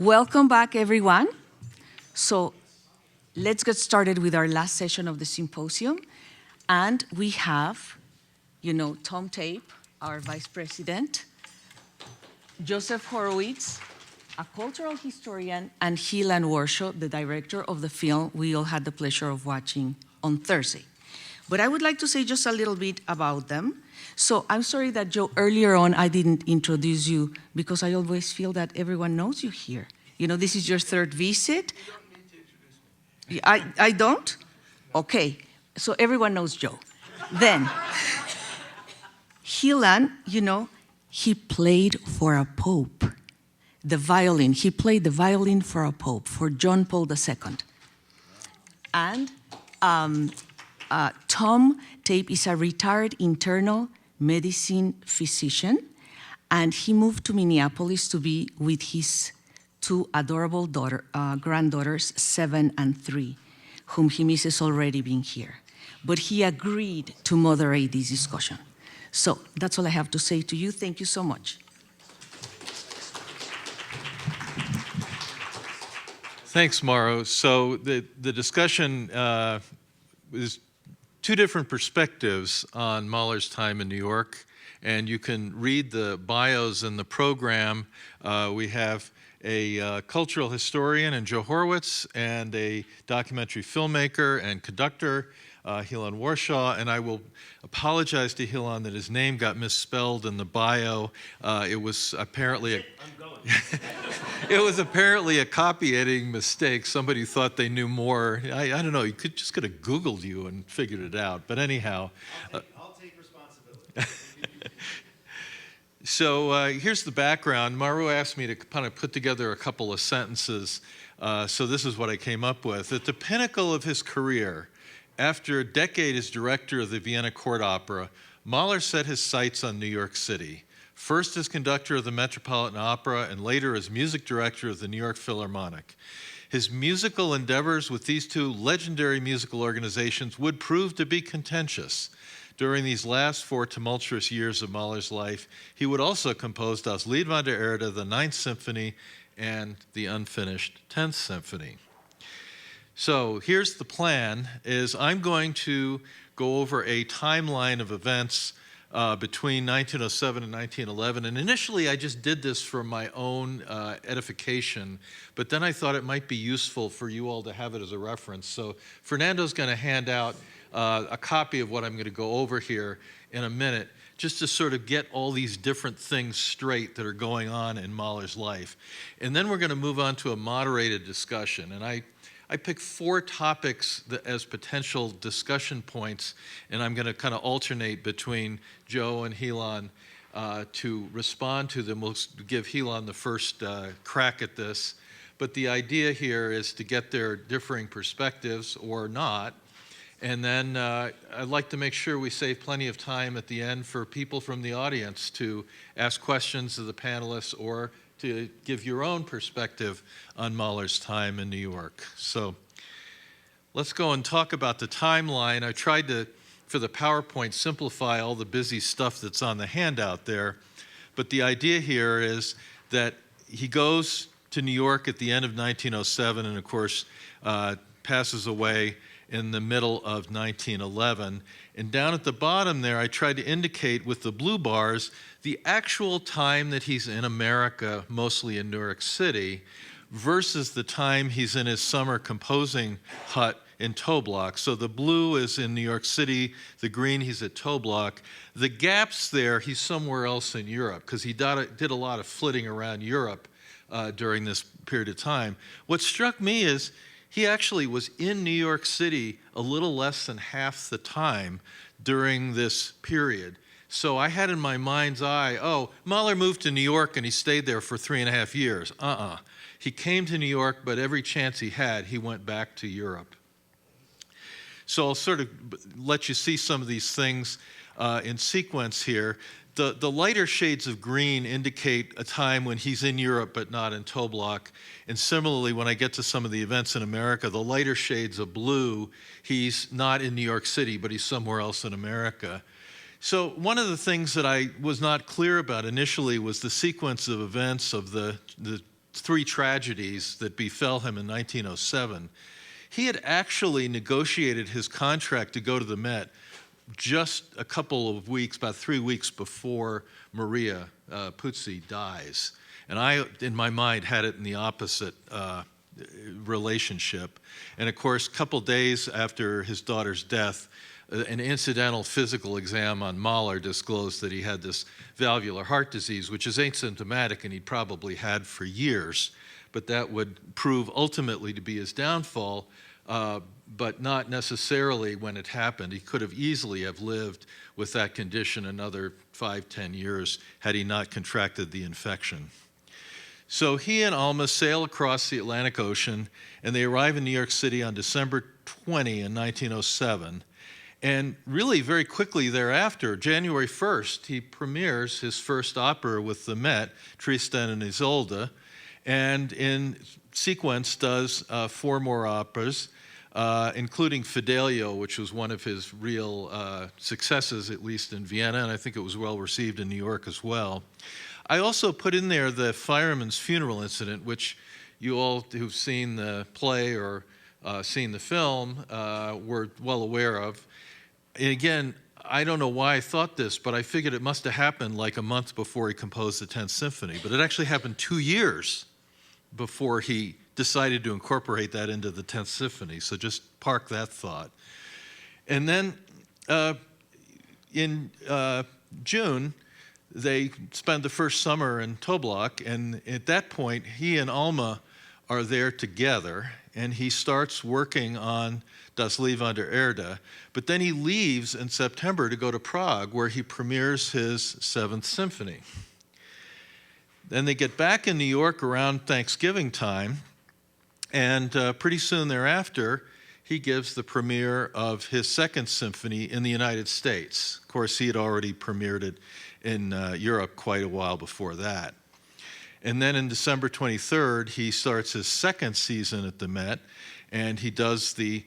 Welcome back, everyone. So let's get started with our last session of the symposium. And we have, Tom Tape, our vice president, Joseph Horowitz, a cultural historian, and Hilan Warshaw, the director of the film we all had the pleasure of watching on Thursday. But I would like to say just a little bit about them. So I'm sorry that, Joe, earlier on I didn't introduce you because I always feel that everyone knows you here. This is your third visit. You don't need to introduce me. I don't? Okay, so everyone knows Joe. Then, Hilan, he played for a pope. The violin, he played the violin for a pope, for John Paul II. And Tom Tape is a retired internal medicine physician, and he moved to Minneapolis to be with his two adorable granddaughters, 7 and 3, whom he misses already being here. But he agreed to moderate this discussion. So that's all I have to say to you. Thank you so much. Thanks, Mauro. So the discussion is two different perspectives on Mahler's time in New York, and you can read the bios in the program. We have a cultural historian in Joe Horowitz and a documentary filmmaker and conductor, Hilan Warshaw, and I will apologize to Hilan that his name got misspelled in the bio. It was apparently it was apparently a copy editing mistake. Somebody thought they knew more. I don't know. You just could have Googled you and figured it out. But anyhow, I'll take responsibility. So here's the background. Mauro asked me to kind of put together a couple of sentences. So this is what I came up with. At the pinnacle of his career, after a decade as director of the Vienna Court Opera, Mahler set his sights on New York City, first as conductor of the Metropolitan Opera and later as music director of the New York Philharmonic. His musical endeavors with these two legendary musical organizations would prove to be contentious. During these last 4 tumultuous years of Mahler's life, he would also compose Das Lied von der Erde, the 9th Symphony, and the unfinished 10th Symphony. So here's the plan, is I'm going to go over a timeline of events between 1907 and 1911. And initially, I just did this for my own edification, but then I thought it might be useful for you all to have it as a reference. So Fernando's going to hand out a copy of what I'm going to go over here in a minute, just to sort of get all these different things straight that are going on in Mahler's life. And then we're going to move on to a moderated discussion. And I picked 4 topics as potential discussion points, and I'm going to kind of alternate between Joe and Hilan to respond to them. We'll give Hilan the first crack at this. But the idea here is to get their differing perspectives, or not. And then I'd like to make sure we save plenty of time at the end for people from the audience to ask questions of the panelists or to give your own perspective on Mahler's time in New York. So let's go and talk about the timeline. I tried to, for the PowerPoint, simplify all the busy stuff that's on the handout there. But the idea here is that he goes to New York at the end of 1907 and, of course, passes away in the middle of 1911. And down at the bottom there, I tried to indicate with the blue bars the actual time that he's in America, mostly in New York City, versus the time he's in his summer composing hut in Toblach. So the blue is in New York City, the green he's at Toblach. The gaps there, he's somewhere else in Europe, because he did a lot of flitting around Europe during this period of time. What struck me is he actually was in New York City a little less than half the time during this period. So I had in my mind's eye, oh, Mahler moved to New York and he stayed there for 3.5 years. He came to New York, but every chance he had, he went back to Europe. So I'll sort of let you see some of these things in sequence here. The lighter shades of green indicate a time when he's in Europe but not in Toblach. And similarly, when I get to some of the events in America, the lighter shades of blue, he's not in New York City, but he's somewhere else in America. So one of the things that I was not clear about initially was the sequence of events of the three tragedies that befell him in 1907, he had actually negotiated his contract to go to the Met just a couple of weeks, about 3 weeks before Maria Pucci dies. And I, in my mind, had it in the opposite relationship. And of course, a couple days after his daughter's death, an incidental physical exam on Mahler disclosed that he had this valvular heart disease, which is asymptomatic and he'd probably had for years, but that would prove ultimately to be his downfall, but not necessarily when it happened. He could have easily have lived with that condition another 5-10 years had he not contracted the infection. So he and Alma sail across the Atlantic Ocean, and they arrive in New York City on December 20 in 1907. And really very quickly thereafter, January 1st, he premieres his first opera with the Met, Tristan and Isolde, and in sequence does 4 more operas, including Fidelio, which was one of his real successes, at least in Vienna, and I think it was well received in New York as well. I also put in there the Fireman's Funeral Incident, which you all who've seen the play or seen the film were well aware of. And again, I don't know why I thought this, but I figured it must have happened like a month before he composed the 10th Symphony. But it actually happened 2 years before he decided to incorporate that into the 10th Symphony. So just park that thought. And then in June, they spend the first summer in Toblach, and at that point, he and Alma are there together, and he starts working on Das Lied an der Erde, but then he leaves in September to go to Prague, where he premieres his 7th Symphony. Then they get back in New York around Thanksgiving time, and pretty soon thereafter, he gives the premiere of his 2nd Symphony in the United States. Of course, he had already premiered it in Europe quite a while before that. And then in December 23rd, he starts his 2nd season at the Met, and he does the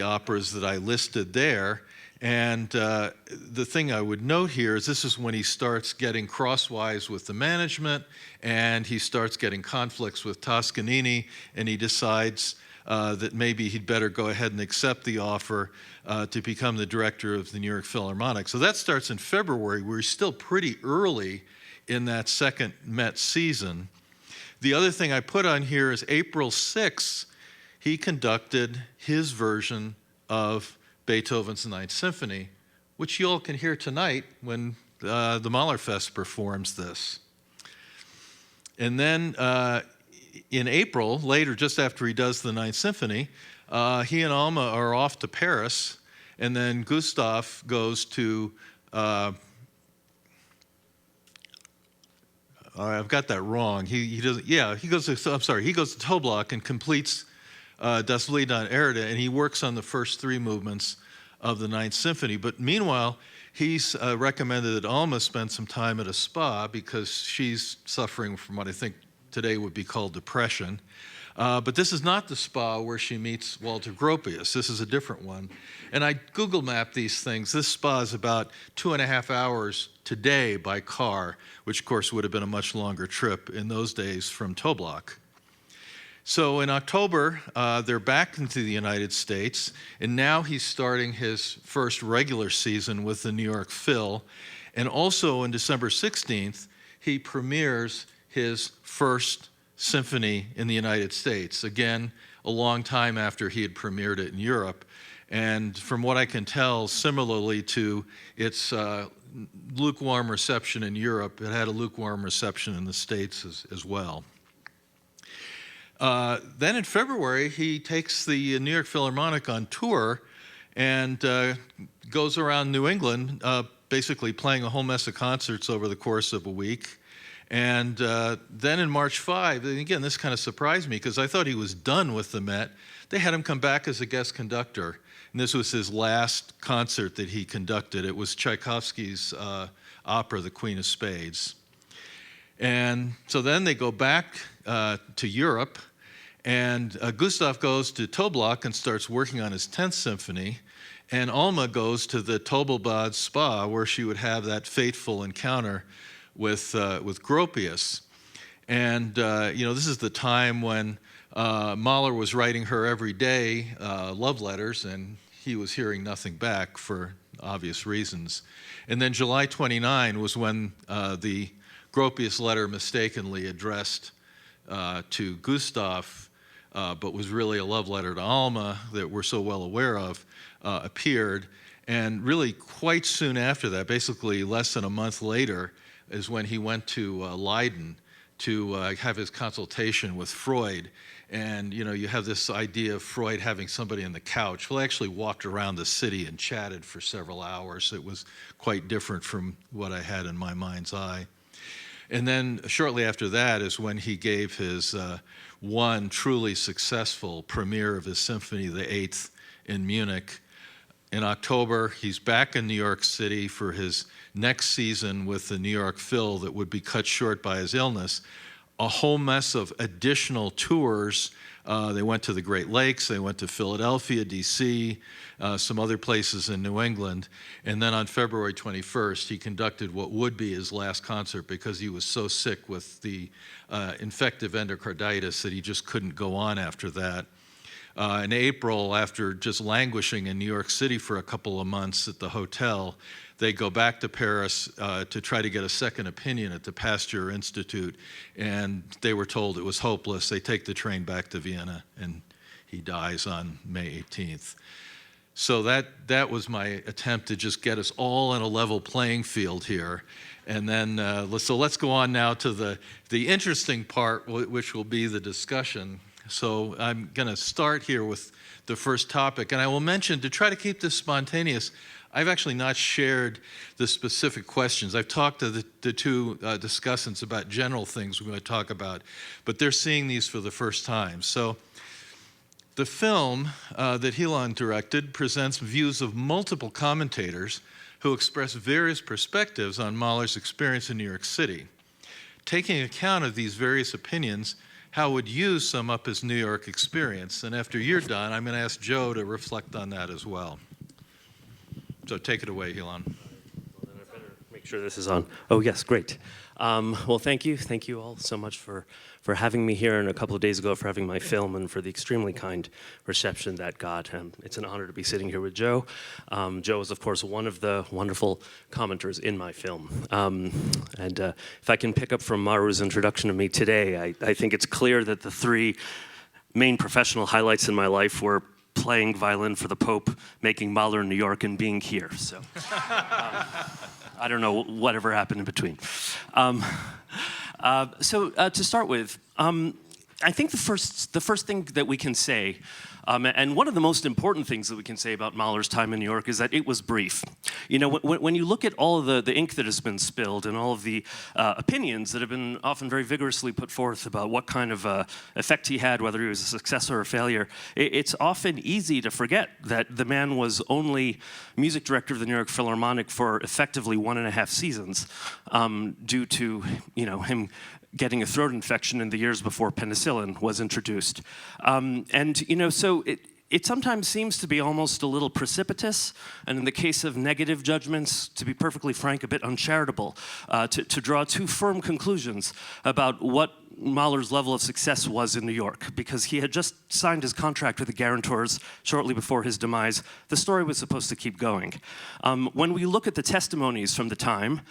operas that I listed there. And the thing I would note here is this is when he starts getting crosswise with the management, and he starts getting conflicts with Toscanini, and he decides that maybe he'd better go ahead and accept the offer to become the director of the New York Philharmonic. So that starts in February, where he's still pretty early in that 2nd Met season. The other thing I put on here is April 6th, he conducted his version of Beethoven's 9th Symphony, which you all can hear tonight when the MahlerFest performs this. And then in April, later, just after he does the 9th Symphony, he and Alma are off to Paris, and then Gustav goes to, I've got that wrong. He goes to Toblach and completes Das Lied an der Erde, and he works on the first 3 movements of the 9th Symphony. But meanwhile, he's recommended that Alma spend some time at a spa because she's suffering from what I think today would be called depression. But this is not the spa where she meets Walter Gropius. This is a different one. And I Google mapped these things. This spa is about 2.5 hours today by car, which of course would have been a much longer trip in those days from Toblach. So in October, they're back into the United States, and now he's starting his first regular season with the New York Phil. And also on December 16th, he premieres his first symphony in the United States, again, a long time after he had premiered it in Europe. And from what I can tell, similarly to its lukewarm reception in Europe, it had a lukewarm reception in the States as well. Then in February, he takes the New York Philharmonic on tour and goes around New England, basically playing a whole mess of concerts over the course of a week. And then in March 5, and again, this kind of surprised me because I thought he was done with the Met. They had him come back as a guest conductor. And this was his last concert that he conducted. It was Tchaikovsky's opera, The Queen of Spades. And so then they go back to Europe, and Gustav goes to Toblach and starts working on his 10th Symphony, and Alma goes to the Tobelbad Spa, where she would have that fateful encounter with Gropius. And, this is the time when Mahler was writing her every day love letters, and he was hearing nothing back for obvious reasons. And then July 29 was when the Gropius letter mistakenly addressed to Gustav, but was really a love letter to Alma that we're so well aware of, appeared. And really quite soon after that, basically less than a month later, is when he went to Leiden to have his consultation with Freud. And you have this idea of Freud having somebody on the couch. Well, I actually walked around the city and chatted for several hours. It was quite different from what I had in my mind's eye. And then shortly after that is when he gave his one truly successful premiere of his Symphony, the Eighth, in Munich. In October, he's back in New York City for his next season with the New York Phil that would be cut short by his illness. A whole mess of additional tours. They went to the Great Lakes, they went to Philadelphia, D.C., some other places in New England. And then on February 21st, he conducted what would be his last concert because he was so sick with the infective endocarditis that he just couldn't go on after that. In April, after just languishing in New York City for a couple of months at the hotel, they go back to Paris to try to get a second opinion at the Pasteur Institute, and they were told it was hopeless. They take the train back to Vienna, and he dies on May 18th. So that was my attempt to just get us all on a level playing field here. And then, let's go on now to the interesting part, which will be the discussion. So I'm going to start here with the first topic, and I will mention, to try to keep this spontaneous, I've actually not shared the specific questions. I've talked to the two discussants about general things we're going to talk about, but they're seeing these for the first time. So the film that Hilan directed presents views of multiple commentators who express various perspectives on Mahler's experience in New York City. Taking account of these various opinions, how would you sum up his New York experience? And after you're done, I'm going to ask Joe to reflect on that as well. So take it away, Hilan. Well, then I better make sure this is on. Oh, yes, great. Well, thank you. Thank you all so much for having me here, and a couple of days ago for having my film, and for the extremely kind reception that got. It's an honor to be sitting here with Joe. Joe is, of course, one of the wonderful commenters in my film. If I can pick up from Maru's introduction of me today, I think it's clear that the three main professional highlights in my life were playing violin for the Pope, making Mahler in New York, and being here. So I don't know whatever happened in between. To start with, I think the first thing that we can say, and one of the most important things that we can say about Mahler's time in New York, is that it was brief. When you look at all of the ink that has been spilled and all of the opinions that have been often very vigorously put forth about what kind of effect he had, whether he was a success or a failure, it's often easy to forget that the man was only music director of the New York Philharmonic for effectively 1.5 seasons, due to him getting a throat infection in the years before penicillin was introduced. So it sometimes seems to be almost a little precipitous, and in the case of negative judgments, to be perfectly frank, a bit uncharitable, to draw too firm conclusions about what Mahler's level of success was in New York, because he had just signed his contract with the guarantors shortly before his demise. The story was supposed to keep going. When we look at the testimonies from the time,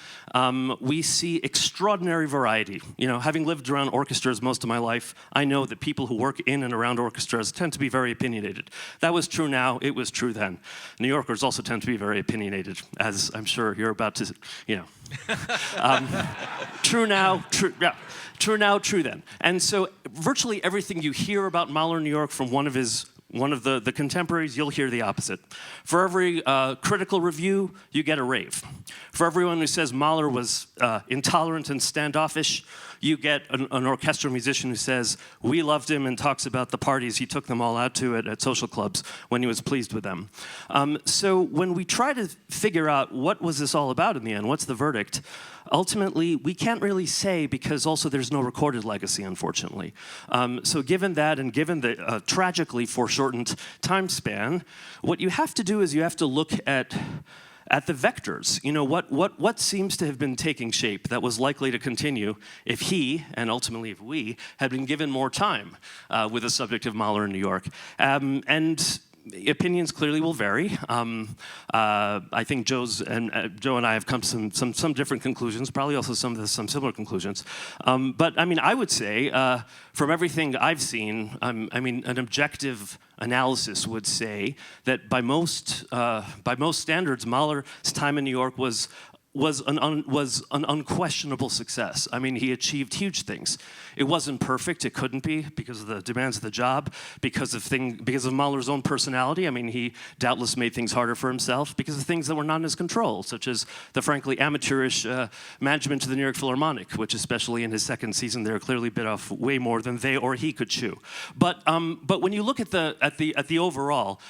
we see extraordinary variety. Having lived around orchestras most of my life, I know that people who work in and around orchestras tend to be very opinionated. That was true now, it was true then. New Yorkers also tend to be very opinionated, as I'm sure you're about to, True now, true then. And so virtually everything you hear about Mahler in New York from one of the contemporaries, you'll hear the opposite. For every critical review, you get a rave. For everyone who says Mahler was intolerant and standoffish, you get an orchestral musician who says, we loved him, and talks about the parties he took them all out to at social clubs when he was pleased with them. So when we try to figure out what was this all about in the end, what's the verdict, ultimately, we can't really say, because also there's no recorded legacy, unfortunately. So given that, and given the tragically foreshortened time span, what you have to do is you have to look at at the vectors. You know, what seems to have been taking shape that was likely to continue if he, and ultimately if we, had been given more time with the subject of Mahler in New York. And opinions clearly will vary. I think Joe and I have come to some different conclusions, probably also some similar conclusions. But I mean, I would say, from everything I've seen, I mean, an objective analysis would say that by most standards, Mahler's time in New York was an unquestionable success. I mean, he achieved huge things. It wasn't perfect. It couldn't be because of the demands of the job, because of Mahler's own personality. I mean, he doubtless made things harder for himself because of things that were not in his control, such as the frankly amateurish management of the New York Philharmonic, which, especially in his second season there, clearly bit off way more than they or he could chew. But when you look at the overall,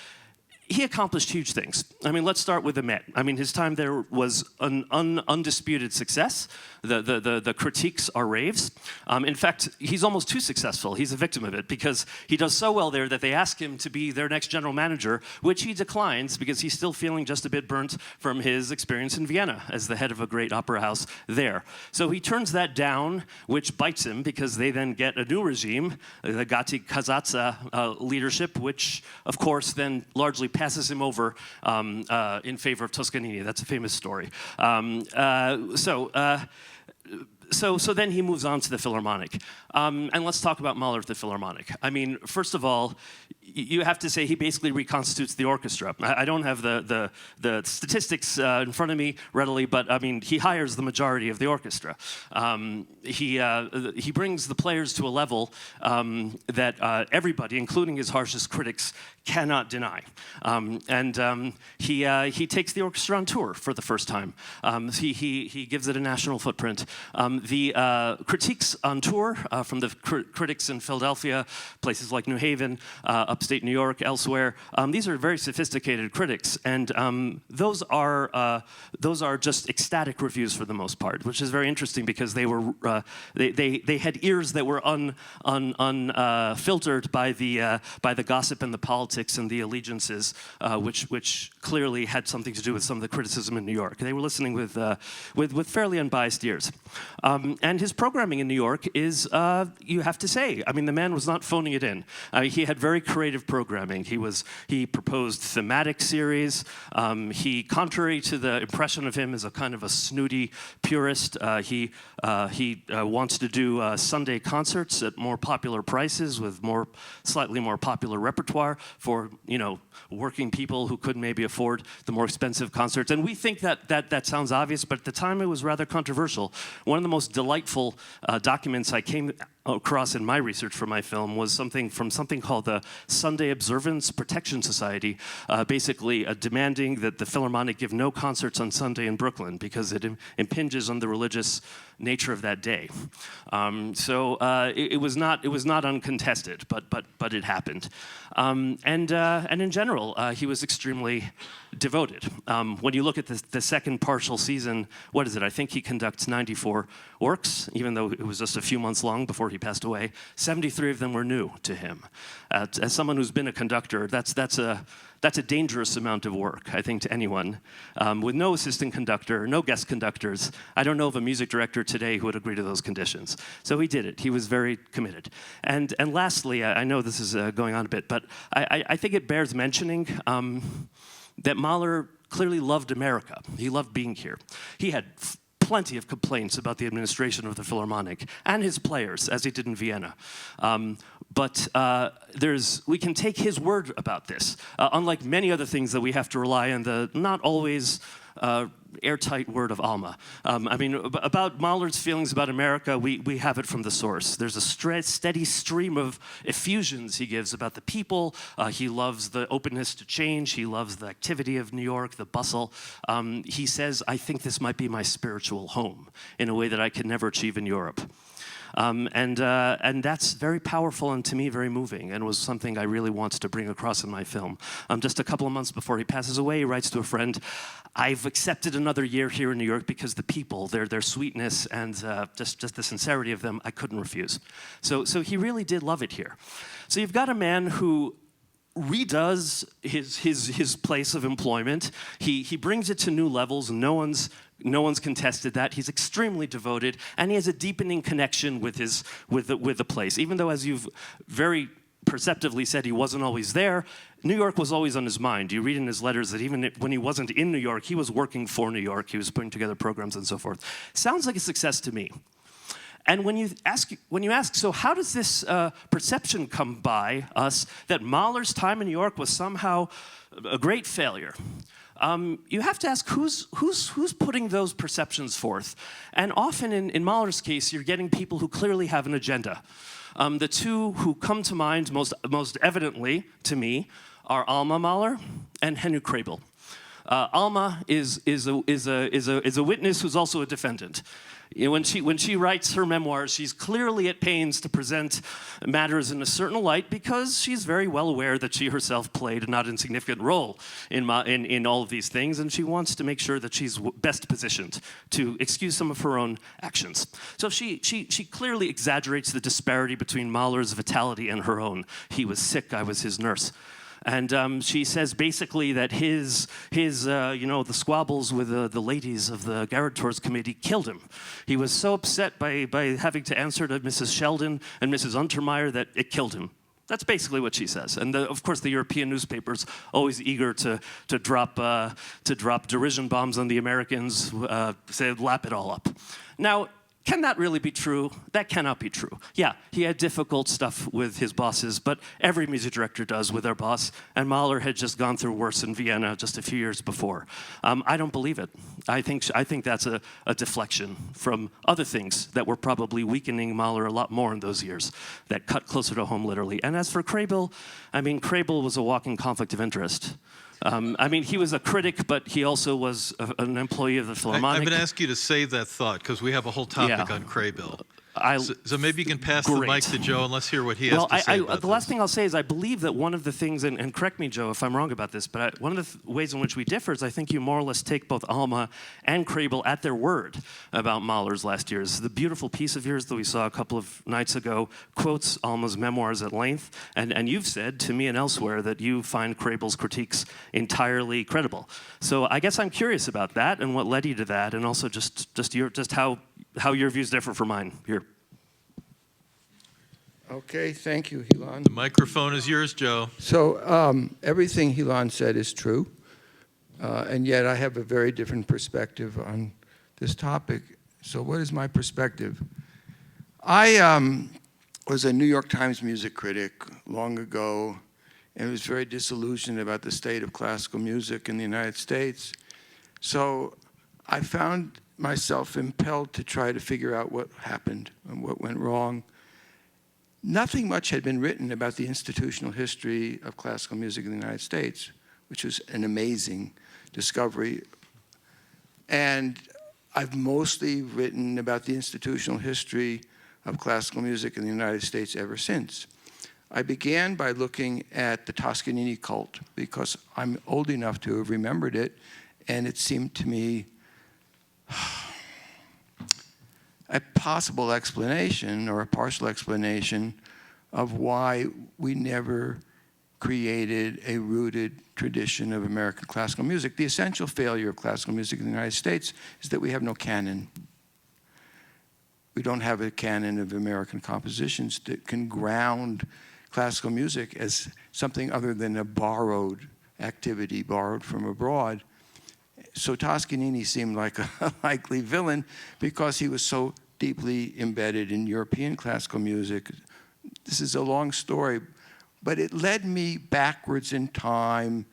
he accomplished huge things. I mean, let's start with the Met. I mean, his time there was an undisputed success. The critiques are raves. In fact, he's almost too successful. He's a victim of it because he does so well there that they ask him to be their next general manager, which he declines because he's still feeling just a bit burnt from his experience in Vienna as the head of a great opera house there. So he turns that down, which bites him because they then get a new regime, the Gatti Casazza leadership, which, of course, then largely passes him over in favor of Toscanini. That's a famous story. So then he moves on to the Philharmonic. And let's talk about Mahler at the Philharmonic. I mean, first of all, you have to say he basically reconstitutes the orchestra. I don't have the statistics in front of me readily, but I mean, he hires the majority of the orchestra. He brings the players to a level that everybody, including his harshest critics, cannot deny. He takes the orchestra on tour for the first time. He gives it a national footprint. The critiques on tour from the critics in Philadelphia, places like New Haven, upstate New York, elsewhere, these are very sophisticated critics, and those are just ecstatic reviews for the most part, which is very interesting because they had ears that were unfiltered by the gossip and the politics and the allegiances, which clearly had something to do with some of the criticism in New York. They were listening with fairly unbiased ears. And his programming in New York is, you have to say, I mean, the man was not phoning it in. He had very creative programming. He proposed thematic series. He, contrary to the impression of him as a kind of a snooty purist, he wants to do Sunday concerts at more popular prices with slightly more popular repertoire for, you know, working people who couldn't maybe afford the more expensive concerts. And we think that sounds obvious, but at the time it was rather controversial. One of the most delightful documents I came across in my research for my film was something called the Sunday Observance Protection Society, basically demanding that the Philharmonic give no concerts on Sunday in Brooklyn because it impinges on the religious nature of that day. It was not uncontested, but it happened. And in general, he was extremely devoted. When you look at the second partial season, what is it? I think he conducts 94 works, even though it was just a few months long before he passed away. 73 of them were new to him. As someone who's been a conductor, that's a dangerous amount of work, I think, to anyone. With no assistant conductor, no guest conductors, I don't know of a music director today who would agree to those conditions. So he did it. He was very committed. And lastly, I know this is going on a bit, but I think it bears mentioning that Mahler clearly loved America. He loved being here. He had plenty of complaints about the administration of the Philharmonic and his players, as he did in Vienna. But we can take his word about this. Unlike many other things that we have to rely on the not always airtight word of Alma. I mean, about Mahler's feelings about America, we have it from the source. There's a steady stream of effusions he gives about the people. He loves the openness to change. He loves the activity of New York, the bustle. He says, I think this might be my spiritual home in a way that I could never achieve in Europe. And that's very powerful and to me very moving and was something I really wanted to bring across in my film. Just a couple of months before he passes away, he writes to a friend, I've accepted another year here in New York because the people, their sweetness and just the sincerity of them, I couldn't refuse. So he really did love it here. So you've got a man who redoes his place of employment. He brings it to new levels. No one's contested that. He's extremely devoted, and he has a deepening connection with the place. Even though, as you've very perceptively said, he wasn't always there, New York was always on his mind. You read in his letters that even when he wasn't in New York, he was working for New York. He was putting together programs and so forth. Sounds like a success to me. And when you ask, so how does this perception come by us that Mahler's time in New York was somehow a great failure? You have to ask who's putting those perceptions forth. And often in Mahler's case, you're getting people who clearly have an agenda. The two who come to mind most evidently to me are Alma Mahler and Henry Krebel. Alma is a witness who's also a defendant. You know, when she writes her memoirs, she's clearly at pains to present matters in a certain light because she's very well aware that she herself played a not insignificant role in all of these things, and she wants to make sure that she's best positioned to excuse some of her own actions. So she clearly exaggerates the disparity between Mahler's vitality and her own. He was sick, I was his nurse. And she says basically that the squabbles with the ladies of the Garrett Tours Committee killed him. He was so upset by having to answer to Mrs. Sheldon and Mrs. Untermeyer that it killed him. That's basically what she says. And of course, the European newspapers always eager to drop derision bombs on the Americans, say lap it all up. Now, can that really be true? That cannot be true. Yeah, he had difficult stuff with his bosses, but every music director does with their boss, and Mahler had just gone through worse in Vienna just a few years before. I don't believe it. I think that's a deflection from other things that were probably weakening Mahler a lot more in those years, that cut closer to home literally. And as for Krebel, I mean, Krebel was a walking conflict of interest. I mean, he was a critic, but he also was an employee of the Philharmonic. I'm going to ask you to save that thought because we have a whole topic on Krebel. So maybe you can pass the mic to Joe and let's hear what he has to say about the last thing I'll say is I believe that one of the things, and correct me, Joe, if I'm wrong about this, but one of the ways in which we differ is I think you more or less take both Alma and Krebel at their word about Mahler's last years. The beautiful piece of yours that we saw a couple of nights ago quotes Alma's memoirs at length, and you've said to me and elsewhere that you find Krebel's critiques entirely credible. So I guess I'm curious about that and what led you to that, and also just how your views differ from mine here. Okay, thank you, Hilan. The microphone is yours, Joe. So everything Hilan said is true, and yet I have a very different perspective on this topic. So what is my perspective? I was a New York Times music critic long ago, and was very disillusioned about the state of classical music in the United States. So I found myself impelled to try to figure out what happened and what went wrong. Nothing much had been written about the institutional history of classical music in the United States, which was an amazing discovery. And I've mostly written about the institutional history of classical music in the United States ever since. I began by looking at the Toscanini cult because I'm old enough to have remembered it, and it seemed to me a possible explanation or a partial explanation of why we never created a rooted tradition of American classical music. The essential failure of classical music in the United States is that we have no canon. We don't have a canon of American compositions that can ground classical music as something other than a borrowed activity, borrowed from abroad. So Toscanini seemed like a likely villain because he was so deeply embedded in European classical music. This is a long story, but it led me backwards in time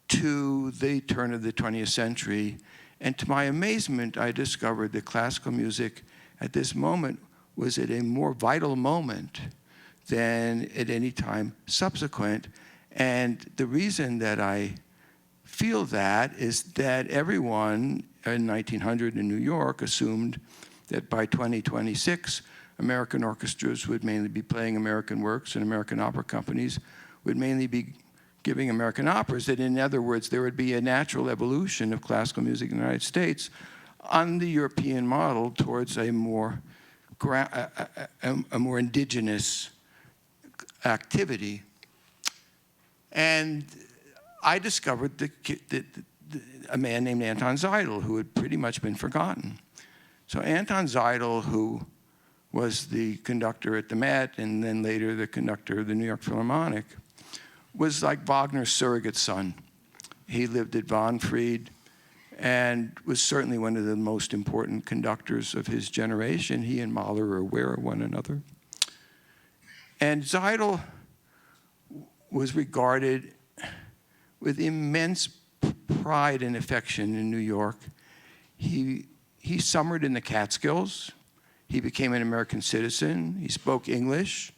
to the turn of the 20th century. And to my amazement, I discovered that classical music at this moment was at a more vital moment than at any time subsequent. And the reason that I feel that is that everyone in 1900 in New York assumed that by 2026, American orchestras would mainly be playing American works and American opera companies would mainly be giving American operas. That in other words, there would be a natural evolution of classical music in the United States on the European model towards a more indigenous activity. And I discovered a man named Anton Seidl, who had pretty much been forgotten. So Anton Seidl, who was the conductor at the Met and then later the conductor of the New York Philharmonic, was like Wagner's surrogate son. He lived at Wahnfried and was certainly one of the most important conductors of his generation. He and Mahler were aware of one another. And Seidl was regarded with immense pride and affection in New York. He summered in the Catskills. He became an American citizen. He spoke English.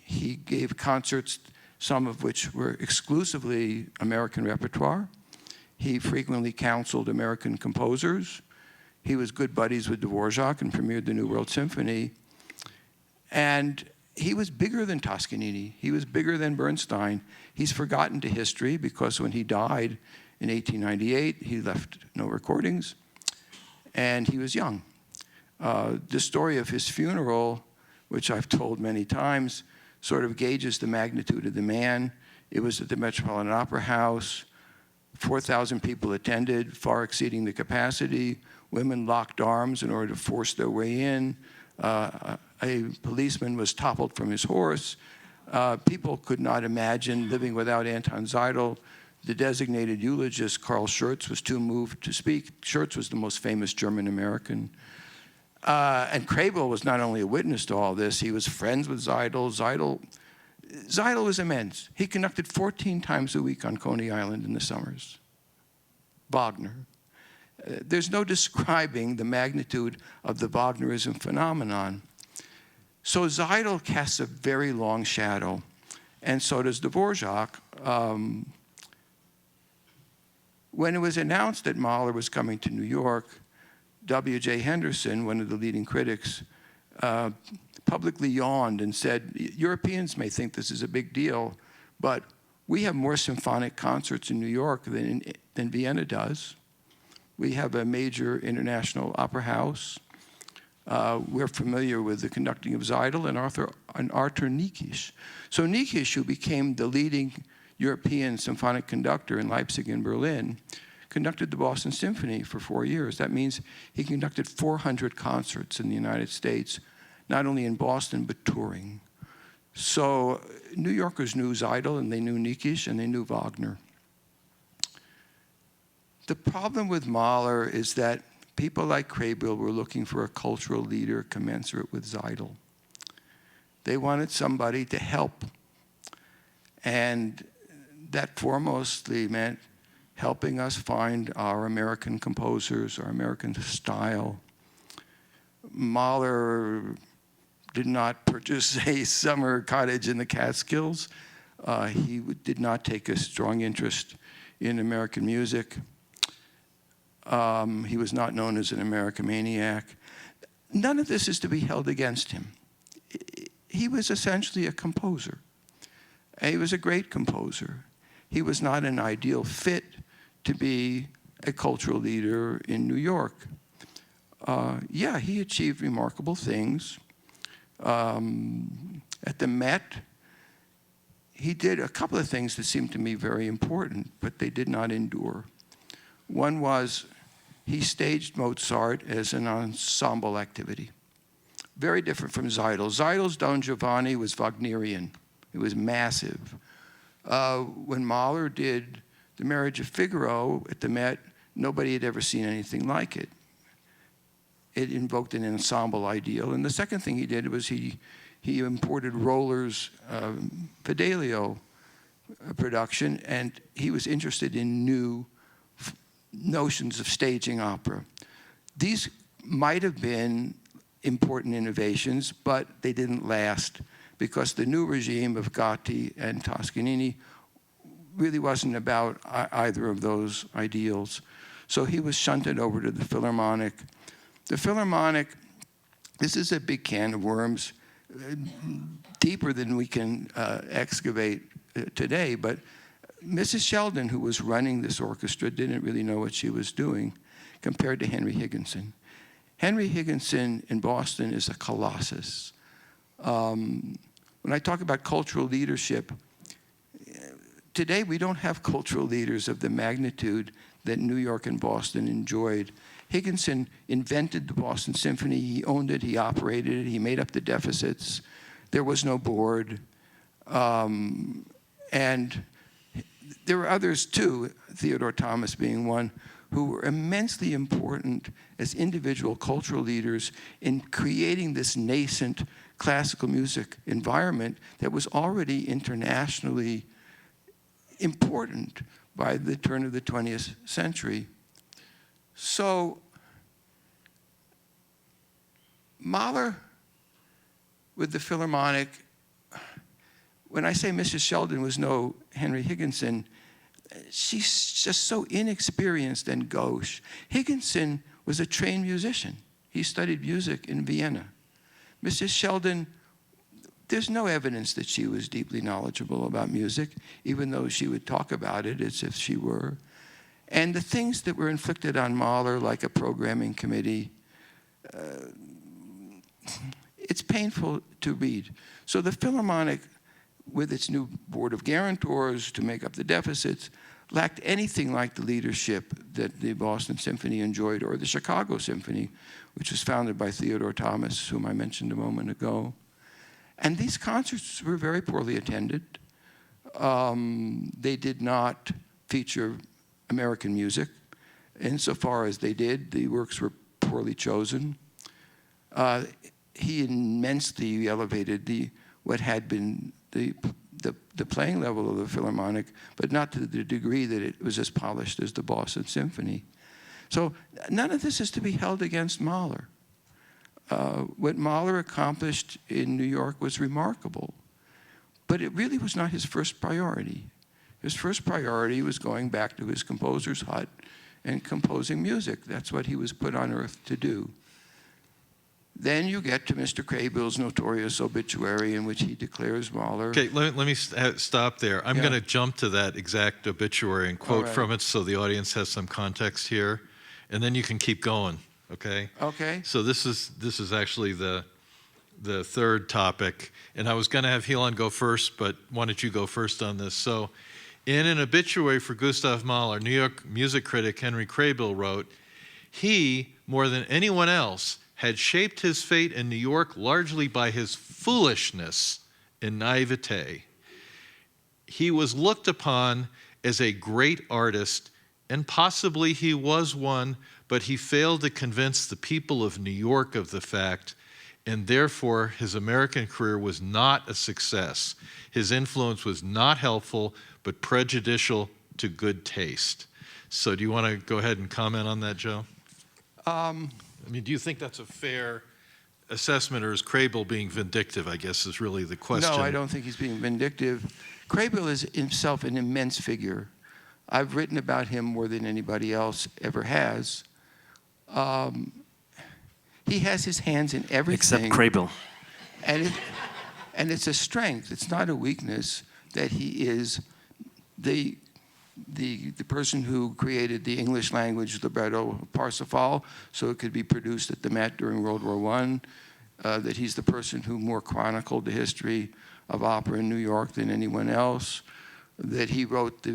He gave concerts, some of which were exclusively American repertoire. He frequently counseled American composers. He was good buddies with Dvorak and premiered the New World Symphony. And he was bigger than Toscanini. He was bigger than Bernstein. He's forgotten to history because when he died in 1898, he left no recordings, and he was young. The story of his funeral, which I've told many times, sort of gauges the magnitude of the man. It was at the Metropolitan Opera House. 4,000 people attended, far exceeding the capacity. Women locked arms in order to force their way in. A policeman was toppled from his horse. People could not imagine living without Anton Seidl. The designated eulogist, Karl Schurz, was too moved to speak. Schurz was the most famous German-American. And Krabel was not only a witness to all this, he was friends with Seidl. Seidl was immense. He conducted 14 times a week on Coney Island in the summers. Wagner. There's no describing the magnitude of the Wagnerism phenomenon. So Seidl casts a very long shadow, and so does Dvorak. When it was announced that Mahler was coming to New York, W.J. Henderson, one of the leading critics, publicly yawned and said, Europeans may think this is a big deal, but we have more symphonic concerts in New York than Vienna does. We have a major international opera house. We're familiar with the conducting of Seidl and Arthur Nikisch. So Nikisch, who became the leading European symphonic conductor in Leipzig and Berlin, conducted the Boston Symphony for 4 years. That means he conducted 400 concerts in the United States, not only in Boston, but touring. So New Yorkers knew Seidl, and they knew Nikisch, and they knew Wagner. The problem with Mahler is that people like Krabel were looking for a cultural leader commensurate with Seidl. They wanted somebody to help. And that foremostly meant helping us find our American composers, our American style. Mahler did not purchase a summer cottage in the Catskills. He did not take a strong interest in American music. He was not known as an Americomaniac. None of this is to be held against him. He was essentially a composer. He was a great composer. He was not an ideal fit to be a cultural leader in New York. Yeah, he achieved remarkable things. At the Met, he did a couple of things that seemed to me very important, but they did not endure. One was he staged Mozart as an ensemble activity. Very different from Seidl. Seidel's Don Giovanni was Wagnerian. It was massive. When Mahler did The Marriage of Figaro at the Met, nobody had ever seen anything like it. It invoked an ensemble ideal. And the second thing he did was he imported Roller's Fidelio production, and he was interested in new notions of staging opera. These might have been important innovations, but they didn't last because the new regime of Gatti and Toscanini really wasn't about either of those ideals. So he was shunted over to the Philharmonic. The Philharmonic, this is a big can of worms, deeper than we can excavate today, but Mrs. Sheldon, who was running this orchestra, didn't really know what she was doing compared to Henry Higginson. Henry Higginson in Boston is a colossus. When I talk about cultural leadership, today we don't have cultural leaders of the magnitude that New York and Boston enjoyed. Higginson invented the Boston Symphony. He owned it, he operated it, he made up the deficits. There was no board. And there were others too, Theodore Thomas being one, who were immensely important as individual cultural leaders in creating this nascent classical music environment that was already internationally important by the turn of the 20th century. So Mahler with the Philharmonic, when I say Mrs. Sheldon was no Henry Higginson, she's just so inexperienced and gauche. Higginson was a trained musician. He studied music in Vienna. Mrs. Sheldon, there's no evidence that she was deeply knowledgeable about music, even though she would talk about it as if she were. And the things that were inflicted on Mahler, like a programming committee, it's painful to read. So the Philharmonic, with its new board of guarantors to make up the deficits, lacked anything like the leadership that the Boston Symphony enjoyed, or the Chicago Symphony, which was founded by Theodore Thomas, whom I mentioned a moment ago. And these concerts were very poorly attended. They did not feature American music. Insofar as they did, the works were poorly chosen. He immensely elevated what had been the playing level of the Philharmonic, but not to the degree that it was as polished as the Boston Symphony. So none of this is to be held against Mahler. What Mahler accomplished in New York was remarkable, but it really was not his first priority. His first priority was going back to his composer's hut and composing music. That's what he was put on earth to do. Then you get to Mr. Crabill's notorious obituary in which he declares Mahler. Okay, let me stop there. I'm going to jump to that exact obituary and quote from it so the audience has some context here, and then you can keep going, okay? Okay. So this is actually the third topic, and I was going to have Hilan go first, but why don't you go first on this? So in an obituary for Gustav Mahler, New York music critic Henry Crabill wrote, "He, more than anyone else, had shaped his fate in New York largely by his foolishness and naivete. He was looked upon as a great artist, and possibly he was one, but he failed to convince the people of New York of the fact, and therefore his American career was not a success. His influence was not helpful, but prejudicial to good taste." So do you want to go ahead and comment on that, Joe? I mean, do you think that's a fair assessment, or is Crabill being vindictive, I guess, is really the question? No, I don't think he's being vindictive. Crabill is himself an immense figure. I've written about him more than anybody else ever has. He has his hands in everything. Except Crabill. And it's a strength. It's not a weakness that he is the person who created the English language libretto Parsifal so it could be produced at the Met during World War I, that he's the person who more chronicled the history of opera in New York than anyone else, that he wrote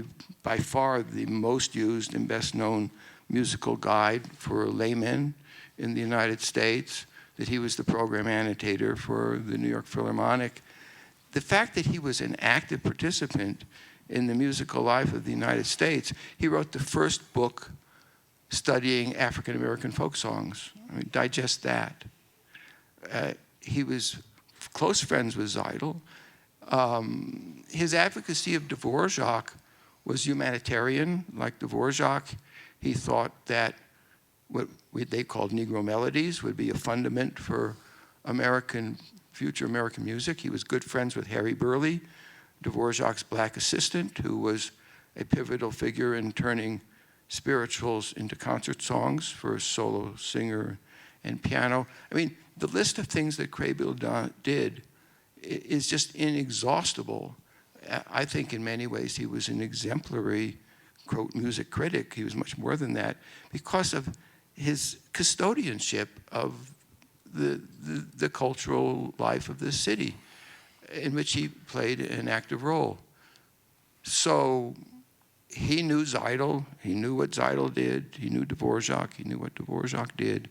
by far the most used and best known musical guide for laymen in the United States, that he was the program annotator for the New York Philharmonic. The fact that he was an active participant in the musical life of the United States, he wrote the first book studying African-American folk songs. I mean, digest that. He was close friends with Seidel. His advocacy of Dvorak was humanitarian. Like Dvorak, he thought that what they called Negro melodies would be a fundament for future American music. He was good friends with Harry Burleigh, Dvorak's black assistant, who was a pivotal figure in turning spirituals into concert songs for a solo singer and piano. I mean, the list of things that Crabill did is just inexhaustible. I think in many ways he was an exemplary, quote, music critic. He was much more than that because of his custodianship of the cultural life of this city, in which he played an active role. So he knew Seidel, he knew what Seidel did, he knew Dvorak, he knew what Dvorak did.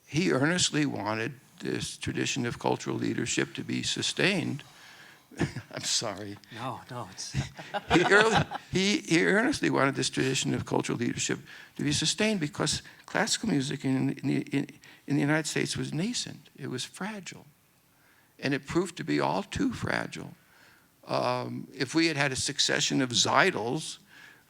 He earnestly wanted this tradition of cultural leadership to be sustained. I'm sorry. No, it's... He earnestly wanted this tradition of cultural leadership to be sustained because classical music in the United States was nascent. It was fragile. And it proved to be all too fragile. If we had had a succession of Seidels,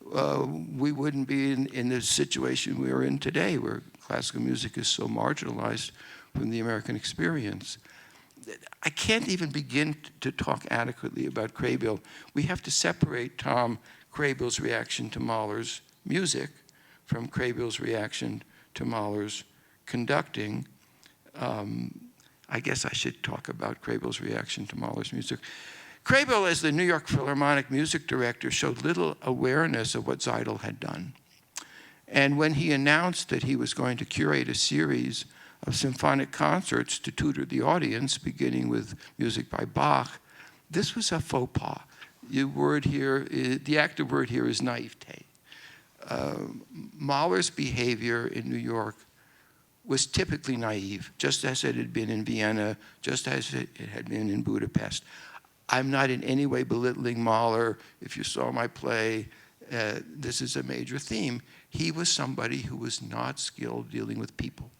we wouldn't be in the situation we are in today, where classical music is so marginalized from the American experience. I can't even begin to talk adequately about Craybill. We have to separate Tom Craybill's reaction to Mahler's music from Craybill's reaction to Mahler's conducting. I guess I should talk about Craybill's reaction to Mahler's music. Craybill, as the New York Philharmonic music director, showed little awareness of what Seidel had done. And when he announced that he was going to curate a series of symphonic concerts to tutor the audience, beginning with music by Bach, this was a faux pas. The active word here is naivete. Mahler's behavior in New York was typically naive, just as it had been in Vienna, just as it had been in Budapest. I'm not in any way belittling Mahler. If you saw my play, this is a major theme. He was somebody who was not skilled dealing with people.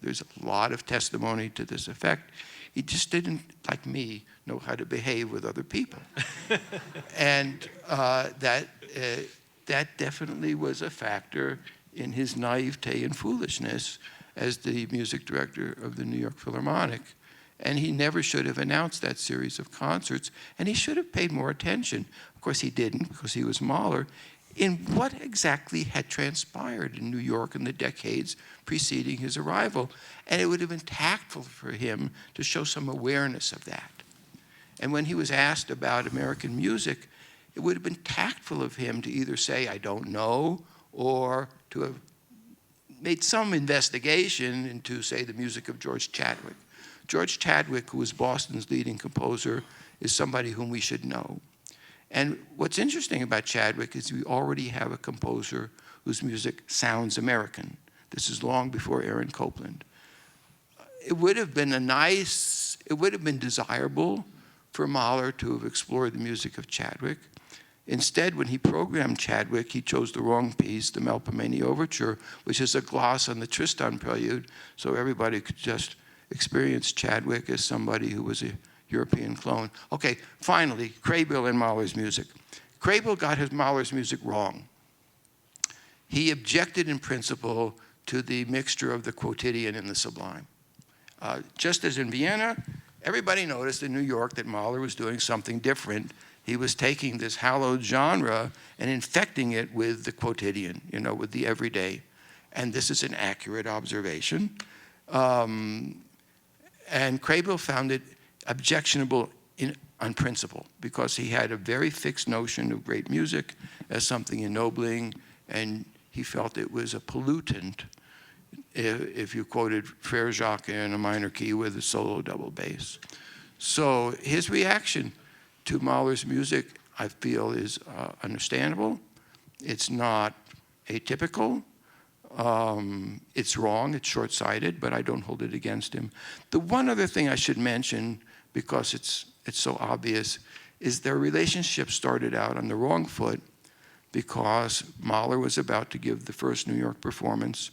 There's a lot of testimony to this effect. He just didn't, like me, know how to behave with other people. And that definitely was a factor in his naivete and foolishness as the music director of the New York Philharmonic. And he never should have announced that series of concerts, and he should have paid more attention. Of course, he didn't, because he was Mahler, in what exactly had transpired in New York in the decades preceding his arrival. And it would have been tactful for him to show some awareness of that. And when he was asked about American music, it would have been tactful of him to either say, I don't know, or to have made some investigation into, say, the music of George Chadwick. George Chadwick, who was Boston's leading composer, is somebody whom we should know. And what's interesting about Chadwick is we already have a composer whose music sounds American. This is long before Aaron Copland. It would have been desirable for Mahler to have explored the music of Chadwick. Instead, when he programmed Chadwick, he chose the wrong piece, the Melpomene Overture, which is a gloss on the Tristan Prelude, so everybody could just experience Chadwick as somebody who was a European clone. Okay, finally, Craybill and Mahler's music. Craybill got Mahler's music wrong. He objected in principle to the mixture of the quotidian and the sublime. Just as in Vienna, everybody noticed in New York that Mahler was doing something different. He was taking this hallowed genre and infecting it with the quotidian, with the everyday. And this is an accurate observation. And Craybill found it objectionable on principle, because he had a very fixed notion of great music as something ennobling, and he felt it was a pollutant if you quoted Frère Jacques in a minor key with a solo double bass. So his reaction to Mahler's music, I feel, is understandable. It's not atypical. It's wrong, it's short-sighted, but I don't hold it against him. The one other thing I should mention, because it's so obvious, is their relationship started out on the wrong foot, because Mahler was about to give the first New York performance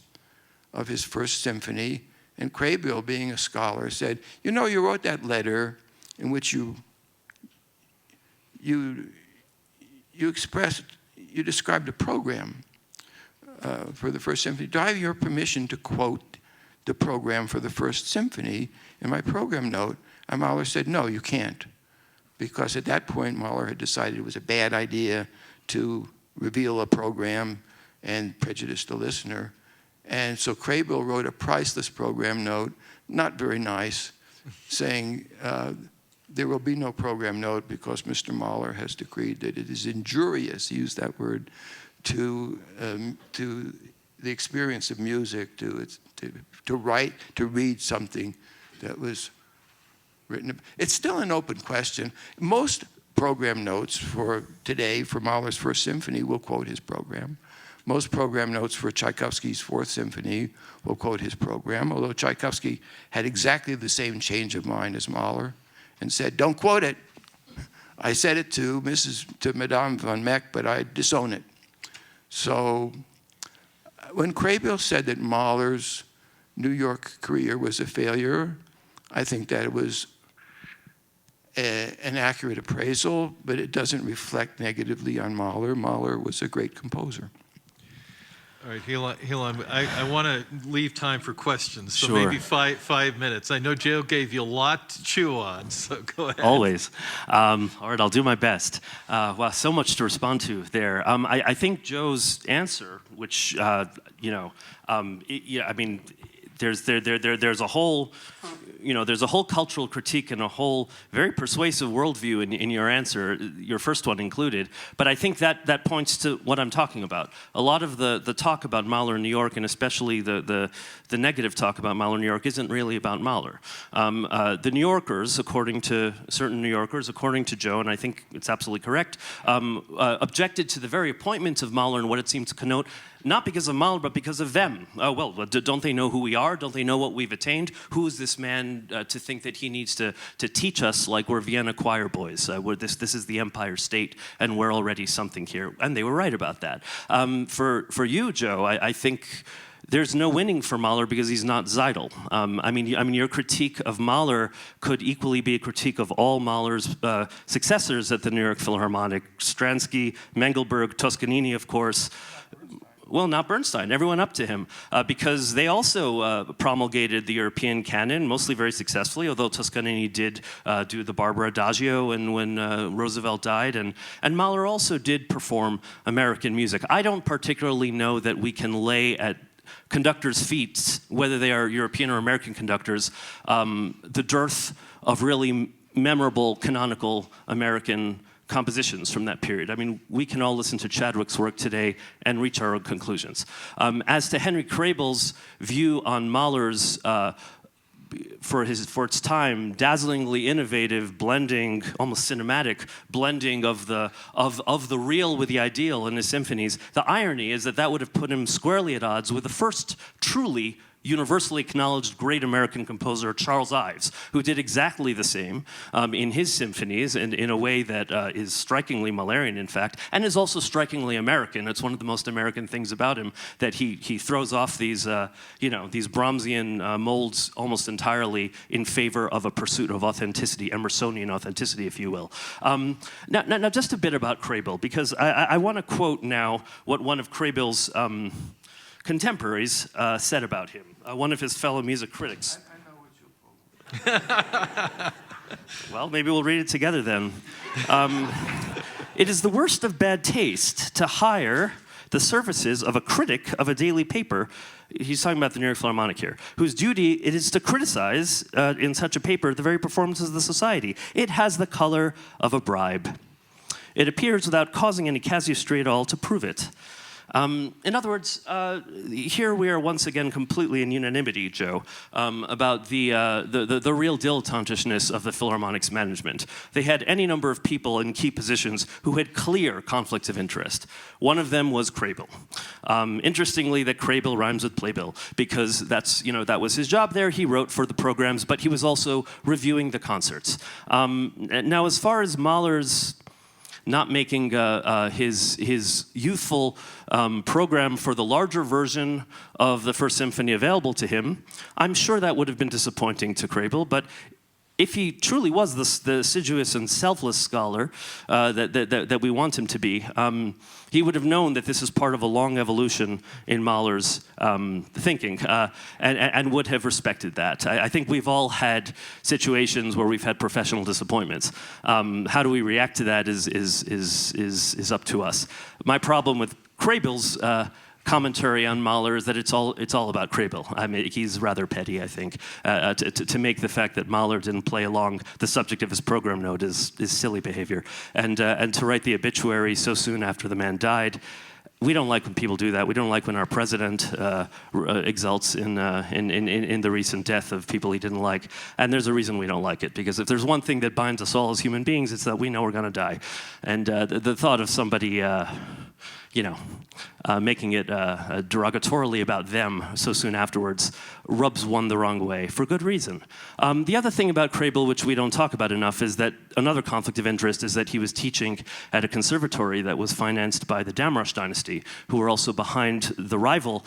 of his first symphony, and Craybill, being a scholar, said, you wrote that letter in which you described a program for the first symphony. Do I have your permission to quote the program for the first symphony in my program note? And Mahler said, no, you can't. Because at that point, Mahler had decided it was a bad idea to reveal a program and prejudice the listener. And so Craybill wrote a priceless program note, not very nice, saying, there will be no program note because Mr. Mahler has decreed that it is injurious, he used that word, to the experience of music, to read something that was written. It's still an open question. Most program notes for today for Mahler's First Symphony will quote his program. Most program notes for Tchaikovsky's Fourth Symphony will quote his program, although Tchaikovsky had exactly the same change of mind as Mahler and said, don't quote it. I said it to Madame von Meck, but I disown it. So when Craybill said that Mahler's New York career was a failure, I think that it was an accurate appraisal, but it doesn't reflect negatively on Mahler. Mahler was a great composer. All right, Hilan, I want to leave time for questions, so Sure. maybe 5 minutes. I know Joe gave you a lot to chew on, so go ahead. Always. All right, I'll do my best. Wow, so much to respond to there. I think Joe's answer, which I mean, there's a whole, there's a whole cultural critique and a whole very persuasive worldview in your answer, your first one included. But I think that points to what I'm talking about. A lot of the talk about Mahler in New York, and especially the negative talk about Mahler in New York, isn't really about Mahler. The New Yorkers, according to certain New Yorkers, according to Joe, and I think it's absolutely correct, objected to the very appointment of Mahler and what it seemed to connote, not because of Mahler, but because of them. Well, don't they know who we are? Don't they know what we've attained? Who is this man to think that he needs to teach us like we're Vienna choir boys? This is the Empire State, and we're already something here. And they were right about that. For you, Joe, I think there's no winning for Mahler because he's not Zeidel. I mean, your critique of Mahler could equally be a critique of all Mahler's successors at the New York Philharmonic: Stransky, Mengelberg, Toscanini, of course. Well, not Bernstein, everyone up to him, because they also promulgated the European canon, mostly very successfully, although Toscanini did do the Barbara Adagio and when Roosevelt died, and Mahler also did perform American music. I don't particularly know that we can lay at conductors' feet, whether they are European or American conductors, the dearth of really memorable, canonical American compositions from that period. I mean, we can all listen to Chadwick's work today and reach our own conclusions. As to Henry Crabill's view on Mahler's, for its time, dazzlingly innovative blending, almost cinematic blending of the real with the ideal in his symphonies, the irony is that would have put him squarely at odds with the first truly universally acknowledged great American composer, Charles Ives, who did exactly the same in his symphonies and in a way that is strikingly Mahlerian, in fact, and is also strikingly American. It's one of the most American things about him, that he throws off these, these Brahmsian molds almost entirely in favor of a pursuit of authenticity, Emersonian authenticity, if you will. Now, just a bit about Craybill, because I want to quote now what one of Craybill's contemporaries said about him, one of his fellow music critics. I know what you'll quote. Well, maybe we'll read it together then. It is the worst of bad taste to hire the services of a critic of a daily paper, he's talking about the New York Philharmonic here, whose duty it is to criticize in such a paper the very performances of the society. It has the color of a bribe. It appears without causing any casuistry at all to prove it. In other words, here we are once again completely in unanimity, Joe, about the real dilettantishness of the Philharmonic's management. They had any number of people in key positions who had clear conflicts of interest. One of them was Craybill. Interestingly, that Craybill rhymes with playbill, because that was his job there. He wrote for the programs, but he was also reviewing the concerts. Now, as far as Mahler's not making his youthful program for the larger version of the First Symphony available to him, I'm sure that would have been disappointing to Craybill, but if he truly was the assiduous and selfless scholar that we want him to be, he would have known that this is part of a long evolution in Mahler's thinking, and would have respected that. I think we've all had situations where we've had professional disappointments. How do we react to that is up to us. My problem with Craybill's commentary on Mahler is that it's all about Craybill. I mean, he's rather petty, I think. To make the fact that Mahler didn't play along the subject of his program note is silly behavior. And to write the obituary so soon after the man died we don't like when people do that. We don't like when our president exults in the recent death of people he didn't like. And there's a reason we don't like it, because if there's one thing that binds us all as human beings, it's that we know we're going to die. And the thought of somebody, making it derogatorily about them so soon afterwards rubs one the wrong way, for good reason. The other thing about Krebel, which we don't talk about enough, is that another conflict of interest is that he was teaching at a conservatory that was financed by the Damrosch dynasty, who were also behind the rival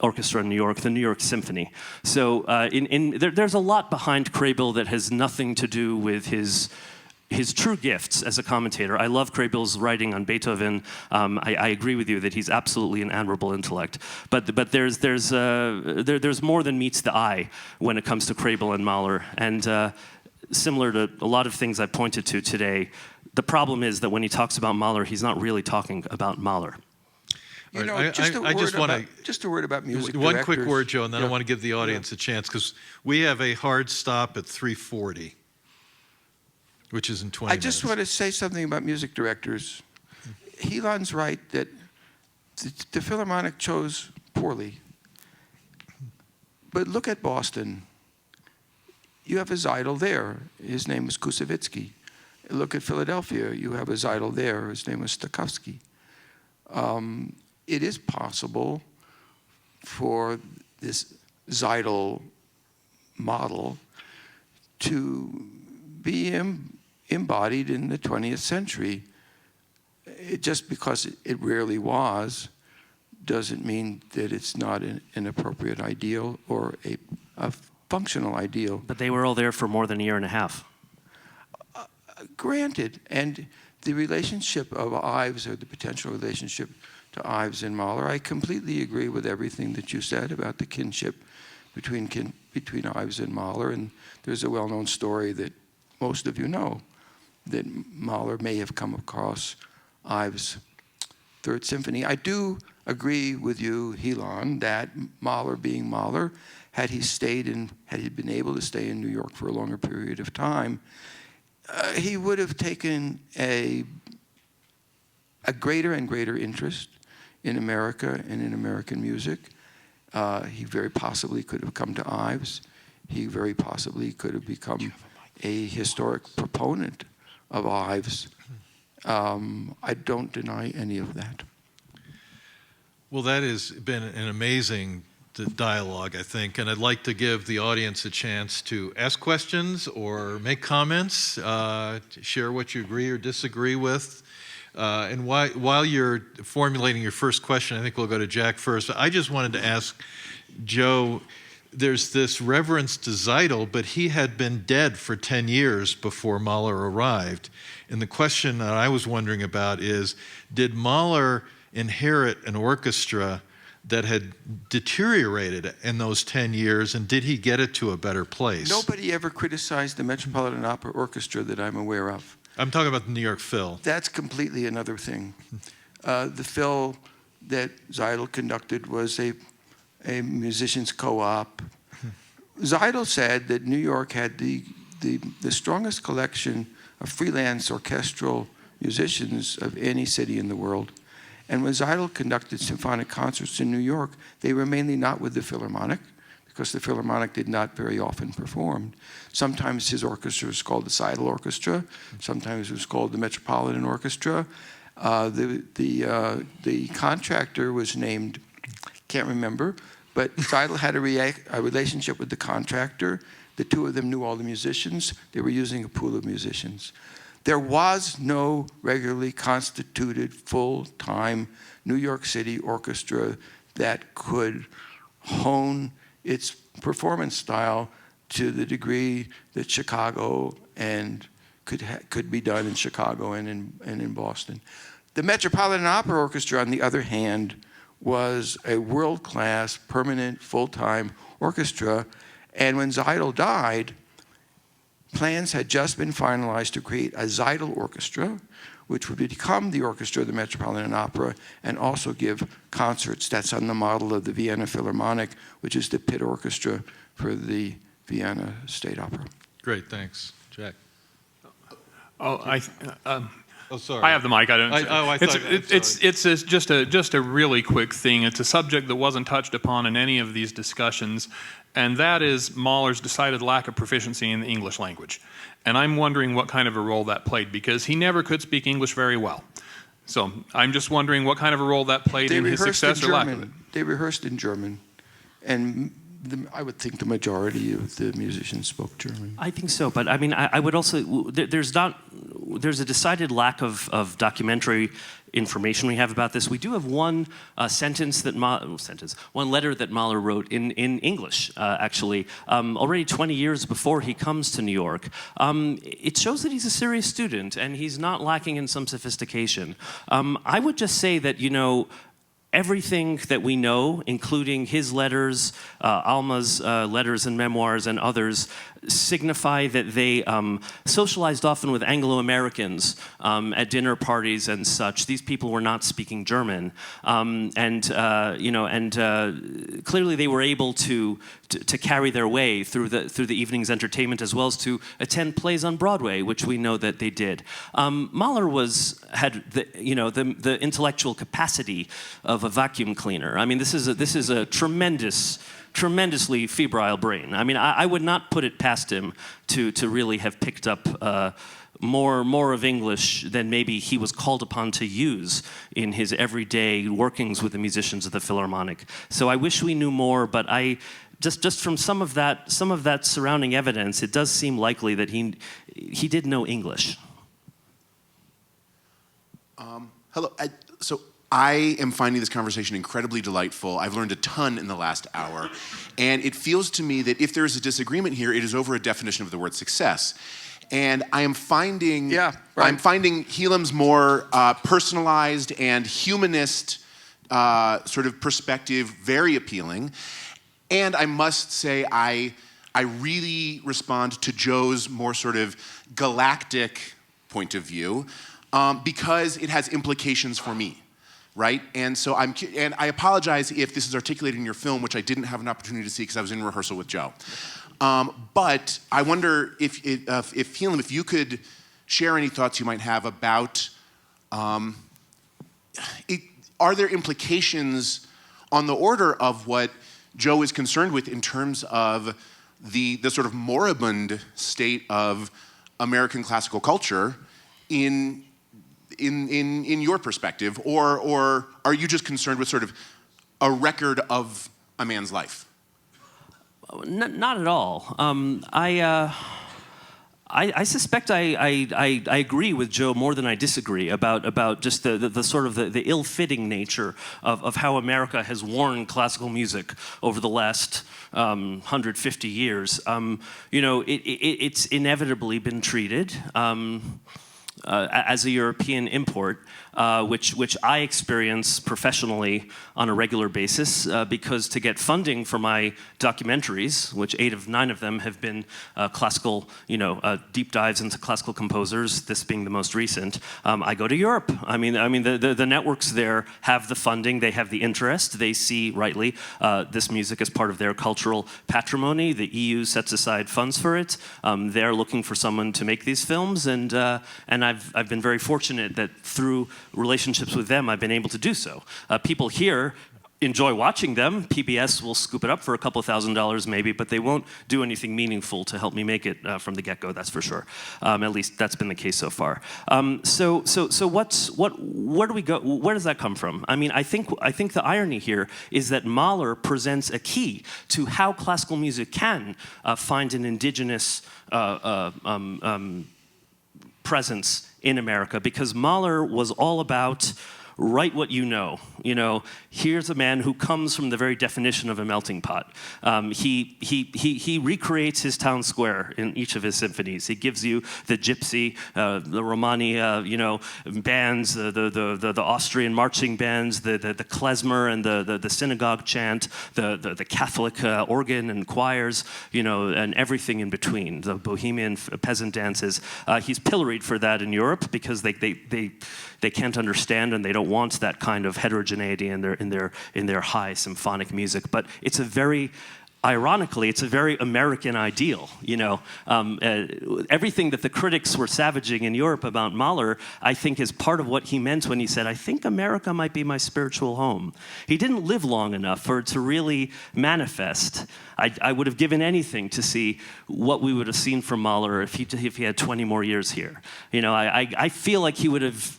orchestra in New York, the New York Symphony. So there's a lot behind Krebel that has nothing to do with his true gifts as a commentator. I love Krebel's writing on Beethoven. I agree with you that he's absolutely an admirable intellect. But there's more than meets the eye when it comes to Krebel and Mahler. And similar to a lot of things I pointed to today, the problem is that when he talks about Mahler, he's not really talking about Mahler. You know, Right, just a word about music One directors. quick word, Joe, and then I Yeah. want to give the audience a chance, because we have a hard stop at 3:40, which is in 20 I minutes. just want to say something about music directors. Hilan's right that the Philharmonic chose poorly. But look at Boston. You have a Zeidel there. His name was Kusevitsky. Look at Philadelphia. You have a Zeidel there. His name was Stokowski. It is possible for this Zeidel model to be embodied in the 20th century. Just because it rarely was doesn't mean that it's not an appropriate ideal or a functional ideal. But they were all there for more than a year and a half. Granted, and the relationship of Ives, or the potential relationship to Ives and Mahler, I completely agree with everything that you said about the kinship between Ives and Mahler. And there's a well-known story that most of you know, that Mahler may have come across Ives' Third Symphony. I do agree with you, Hilan, that Mahler being Mahler, had he been able to stay in New York for a longer period of time, he would have taken a greater and greater interest in America and in American music. He very possibly could have come to Ives. He very possibly could have become a historic proponent of Ives. I don't deny any of that. Well, that has been an amazing dialogue, I think, and I'd like to give the audience a chance to ask questions or make comments, share what you agree or disagree with. And while you're formulating your first question, I think we'll go to Jack first. I just wanted to ask Joe, there's this reverence to Zeidel, but he had been dead for 10 years before Mahler arrived. And the question that I was wondering about is, did Mahler inherit an orchestra that had deteriorated in those 10 years, and did he get it to a better place? Nobody ever criticized the Metropolitan Opera Orchestra that I'm aware of. I'm talking about the New York Phil. That's completely another thing. The Phil that Zeidel conducted was a musicians' co-op. Zeidel said that New York had the strongest collection of freelance orchestral musicians of any city in the world. And when Zeidel conducted symphonic concerts in New York, they were mainly not with the Philharmonic, because the Philharmonic did not very often perform. Sometimes his orchestra was called the Zeidel Orchestra. Sometimes it was called the Metropolitan Orchestra. The contractor was named, can't remember, but Zeidel had a relationship with the contractor. The two of them knew all the musicians. They were using a pool of musicians. There was no regularly constituted full-time New York City orchestra that could hone its performance style to the degree that Chicago and could be done in Chicago and in Boston. The Metropolitan Opera Orchestra, on the other hand, was a world-class, permanent, full-time orchestra. And when Zeidel died, plans had just been finalized to create a Zeidel orchestra, which would become the orchestra of the Metropolitan Opera and also give concerts. That's on the model of the Vienna Philharmonic, which is the pit orchestra for the Vienna State Opera. Great, thanks. Jack. Oh, Oh, sorry. I have the mic. I don't. It's Just a really quick thing. It's a subject that wasn't touched upon in any of these discussions, and that is Mahler's decided lack of proficiency in the English language. And I'm wondering what kind of a role that played, because he never could speak English very well. So I'm just wondering what kind of a role that played in his success or lack of it. They rehearsed in German, and I would think the majority of the musicians spoke German. I think so, but I mean, I would also, there's a decided lack of documentary information we have about this. We do have one one letter that Mahler wrote in English, actually, already 20 years before he comes to New York. It shows that he's a serious student and he's not lacking in some sophistication. I would just say that, you know, everything that we know, including his letters, Alma's letters and memoirs and others, signify that they socialized often with Anglo-Americans at dinner parties and such. These people were not speaking German, clearly they were able to carry their way through the evening's entertainment, as well as to attend plays on Broadway, which we know that they did. Mahler had the intellectual capacity of a vacuum cleaner. I mean, this is a tremendously febrile brain. I mean, I would not put it past him to really have picked up more of English than maybe he was called upon to use in his everyday workings with the musicians of the Philharmonic. So I wish we knew more, but just from some of that surrounding evidence, it does seem likely that he did know English. Hello. I am finding this conversation incredibly delightful. I've learned a ton in the last hour. And it feels to me that if there is a disagreement here, it is over a definition of the word success. And I am finding, I'm finding Hilan's more personalized and humanist sort of perspective very appealing. And I must say, I really respond to Joe's more sort of galactic point of view because it has implications for me. Right? And so I apologize if this is articulated in your film, which I didn't have an opportunity to see because I was in rehearsal with Joe. But I wonder if Hilan, if you could share any thoughts you might have about, are there implications on the order of what Joe is concerned with in terms of the sort of moribund state of American classical culture in your perspective, or are you just concerned with sort of a record of a man's life? Not at all. I suspect I agree with Joe more than I disagree about just the sort of the ill-fitting nature of how America has worn classical music over the last 150 years. It's inevitably been treated as a European import, which I experience professionally on a regular basis because to get funding for my documentaries, which 8 of 9 of them have been classical, deep dives into classical composers, this being the most recent, I go to Europe. I mean, the networks there have the funding, they have the interest, they see rightly this music as part of their cultural patrimony. The EU sets aside funds for it. They're looking for someone to make these films, and I've been very fortunate that through relationships with them, I've been able to do so. People here enjoy watching them. PBS will scoop it up for a couple $1,000s maybe, but they won't do anything meaningful to help me make it from the get-go, that's for sure. At least that's been the case so far. So where do we go? Where does that come from? I mean, I think the irony here is that Mahler presents a key to how classical music can find an indigenous presence in America, because Mahler was all about write what you know. Here's a man who comes from the very definition of a melting pot. He recreates his town square in each of his symphonies. He gives you the gypsy, the Romani, bands, the Austrian marching bands, the klezmer and the synagogue chant, the Catholic organ and choirs, and everything in between, the Bohemian peasant dances. He's pilloried for that in Europe because they can't understand and they don't want that kind of heterogeneity in their high symphonic music. But it's a very ironically, it's a very American ideal. Everything that the critics were savaging in Europe about Mahler, I think, is part of what he meant when he said, "I think America might be my spiritual home." He didn't live long enough for it to really manifest. I would have given anything to see what we would have seen from Mahler if he had 20 more years here. I feel like he would have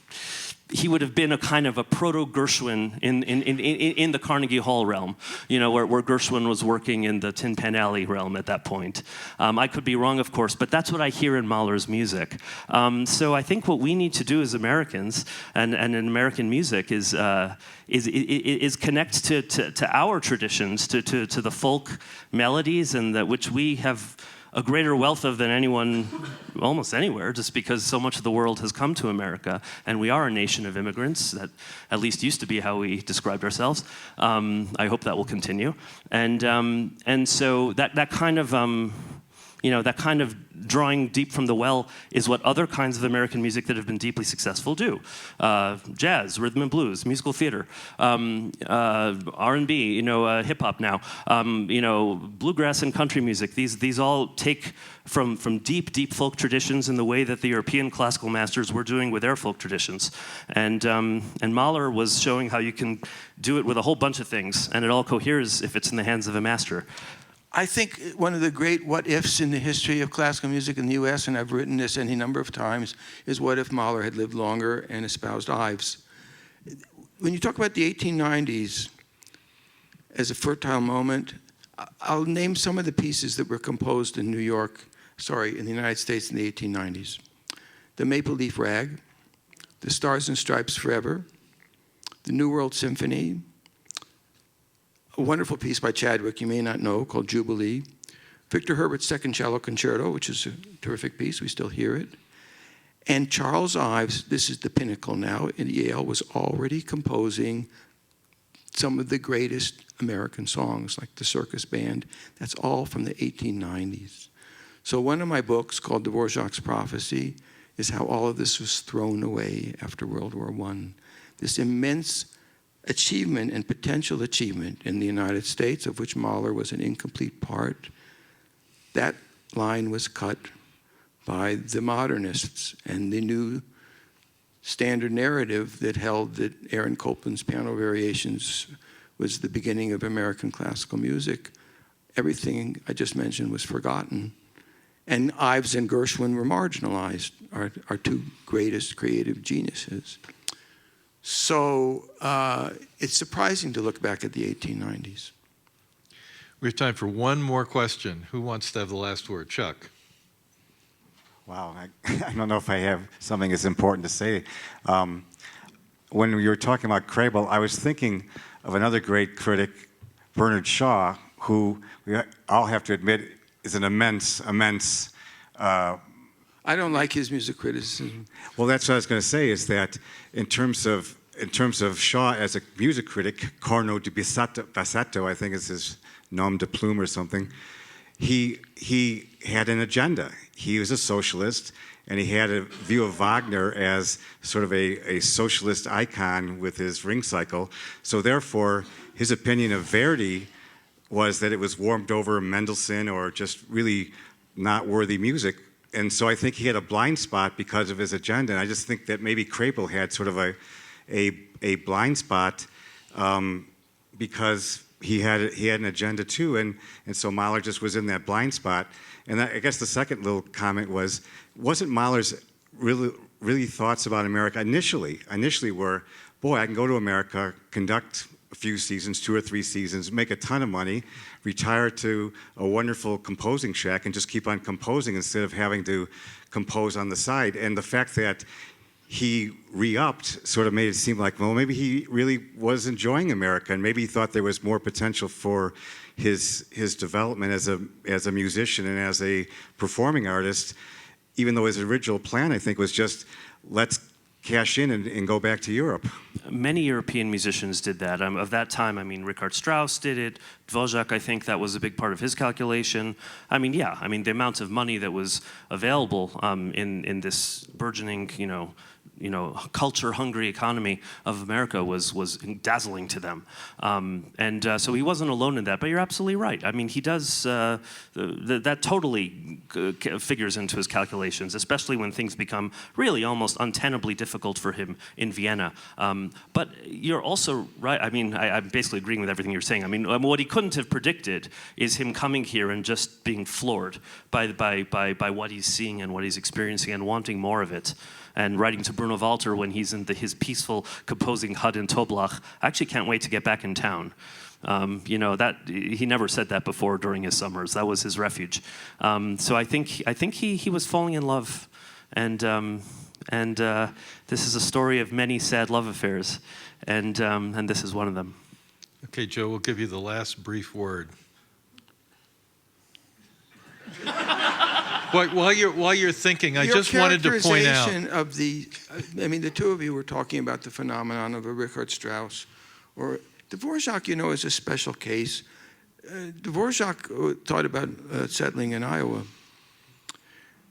been a kind of a proto-Gershwin in the Carnegie Hall realm, where Gershwin was working in the Tin Pan Alley realm at that point. I could be wrong, of course, but that's what I hear in Mahler's music. So I think what we need to do as Americans and in American music is connect to our traditions, to the folk melodies, and that which we have a greater wealth of than anyone, almost anywhere, just because so much of the world has come to America, and we are a nation of immigrants. That at least used to be how we described ourselves. I hope that will continue, and so that kind of drawing deep from the well is what other kinds of American music that have been deeply successful do. Jazz, rhythm and blues, musical theater, R&B, hip hop now, bluegrass and country music. These all take from deep folk traditions in the way that the European classical masters were doing with their folk traditions. And Mahler was showing how you can do it with a whole bunch of things, and it all coheres if it's in the hands of a master. I think one of the great what-ifs in the history of classical music in the U.S., and I've written this any number of times, is what if Mahler had lived longer and espoused Ives. When you talk about the 1890s as a fertile moment, I'll name some of the pieces that were composed in the United States in the 1890s. The Maple Leaf Rag, the Stars and Stripes Forever, the New World Symphony, a wonderful piece by Chadwick you may not know called Jubilee, Victor Herbert's Second Cello Concerto, which is a terrific piece, we still hear it, and Charles Ives, this is the pinnacle now, in Yale, was already composing some of the greatest American songs, like the Circus Band. That's all from the 1890s. So one of my books, called Dvorak's Prophecy, is how all of this was thrown away after World War I. This immense achievement and potential achievement in the United States, of which Mahler was an incomplete part, that line was cut by the modernists and the new standard narrative that held that Aaron Copland's Piano Variations was the beginning of American classical music. Everything I just mentioned was forgotten. And Ives and Gershwin were marginalized, our two greatest creative geniuses. So it's surprising to look back at the 1890s. We have time for one more question. Who wants to have the last word? Chuck. Wow, I don't know if I have something as important to say. When you were talking about Crable, I was thinking of another great critic, Bernard Shaw, who we all have to admit is an immense I don't like his music criticism. Well, that's what I was going to say, is that in terms of Shaw as a music critic, Corno di Bassetto, I think is his nom de plume or something, he had an agenda. He was a socialist, and he had a view of Wagner as sort of a socialist icon with his ring cycle. So therefore, his opinion of Verdi was that it was warmed over Mendelssohn or just really not worthy music. And so I think he had a blind spot because of his agenda. And I just think that maybe Crable had sort of a blind spot because he had an agenda too. And so Mahler just was in that blind spot. And I guess the second little comment wasn't Mahler's really thoughts about America initially were, boy, I can go to America, conduct a few seasons, 2 or 3 seasons, make a ton of money, retire to a wonderful composing shack, and just keep on composing instead of having to compose on the side. And the fact that he re-upped sort of made it seem like, well, maybe he really was enjoying America, and maybe he thought there was more potential for his development as a musician and as a performing artist, even though his original plan, I think, was just, let's cash in and go back to Europe. Many European musicians did that. Of that time, Richard Strauss did it. Dvorak, I think that was a big part of his calculation. The amount of money that was available in this burgeoning, culture-hungry economy of America was dazzling to them. So he wasn't alone in that, but you're absolutely right. I mean, he does, that totally figures into his calculations, especially when things become really almost untenably difficult for him in Vienna. But you're also right. I mean, I'm basically agreeing with everything you're saying. I mean, what he couldn't have predicted is him coming here and just being floored by what he's seeing and what he's experiencing and wanting more of it. And writing to Bruno Walter when he's in his peaceful composing hut in Toblach, I actually can't wait to get back in town. That he never said that before during his summers. That was his refuge. So I think he was falling in love, and this is a story of many sad love affairs, and this is one of them. Okay, Joe, we'll give you the last brief word. While you're thinking, I just wanted to point out. Your characterization of the two of you were talking about the phenomenon of a Richard Strauss, or Dvorak, is a special case. Dvorak thought about settling in Iowa.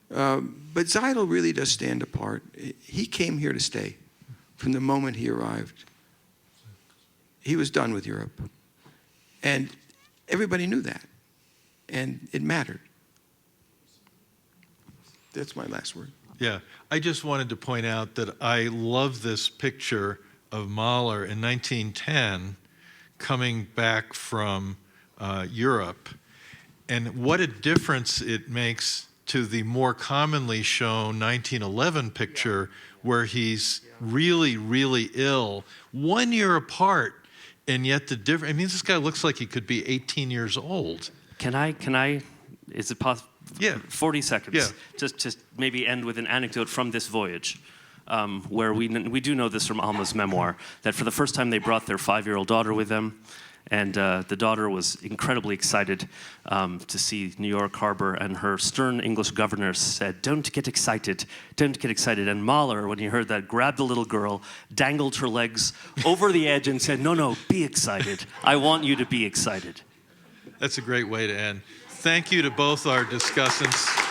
But Seidel really does stand apart. He came here to stay from the moment he arrived. He was done with Europe. And everybody knew that. And it mattered. That's my last word. Yeah, I just wanted to point out that I love this picture of Mahler in 1910 coming back from Europe, and what a difference it makes to the more commonly shown 1911 picture where he's really, really ill, 1 year apart, and yet the difference, I mean, this guy looks like he could be 18 years old. Can I, is it possible? Yeah. 40 seconds. Yeah. Just maybe end with an anecdote from this voyage, where we do know this from Alma's memoir, that for the first time they brought their 5-year-old daughter with them, and the daughter was incredibly excited to see New York Harbor, and her stern English governess said, "Don't get excited, don't get excited." And Mahler, when he heard that, grabbed the little girl, dangled her legs over the edge and said, "No, be excited. I want you to be excited." That's a great way to end. Thank you to both our discussants.